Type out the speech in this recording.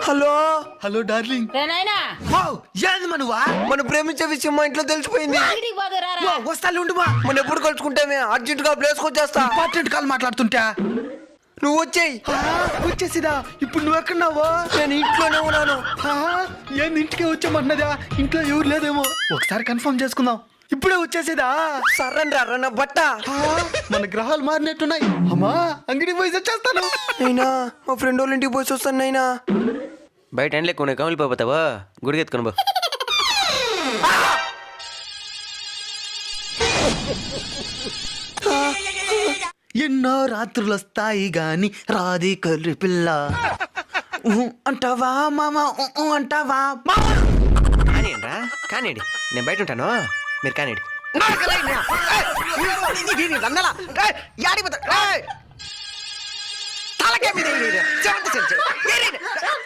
Hello hello darling. ఏంది మనవా మనం ప్రేమించే విషయం మా ఇంట్లో తెలిసిపోయింది. వస్తాను ఉండుమా. మనం ఎప్పుడు కలుసుకుంటామే అర్జెంట్ గా ప్లేస్ కి వచ్చేస్తా. ఇంపార్టెంట్ కాల్ మాట్లాడుతుంటా. నువ్వు వచ్చేయి. వచ్చేసిదా? ఇప్పుడు నువ్వు ఎక్కడున్నావా? నేను ఇంట్లోనే ఉన్నాను. ఏంది ఇంటికే వచ్చామన్నదా? ఇంట్లో ఎవరు లేదేమో, ఒకసారి కన్ఫర్మ్ చేసుకుందాం. ఇప్పుడే వచ్చేసేదా? సర్రన్ రా నా బట్ట. మన గ్రహాలు మారినట్టున్నాయి. అమ్మా అంగడికి పోయి వచ్చేస్తాను. అయినా మా ఫ్రెండ్ వాళ్ళ ఇంటికి పోయి వస్తాను నైనా. బయట ఎండ లేకుండా కమిలిపోతావా? గుడికి ఎత్తుకొని బా. ఎన్నో రాత్రులు వస్తాయి గాని రాది కర్రి పిల్ల. అంటావా మామ? అంటావా మామ? కానివ్వండి రా, కానివ్వండి. నేను బయట ఉంటాను, మీరు కానివ్వండి. తలకే మీద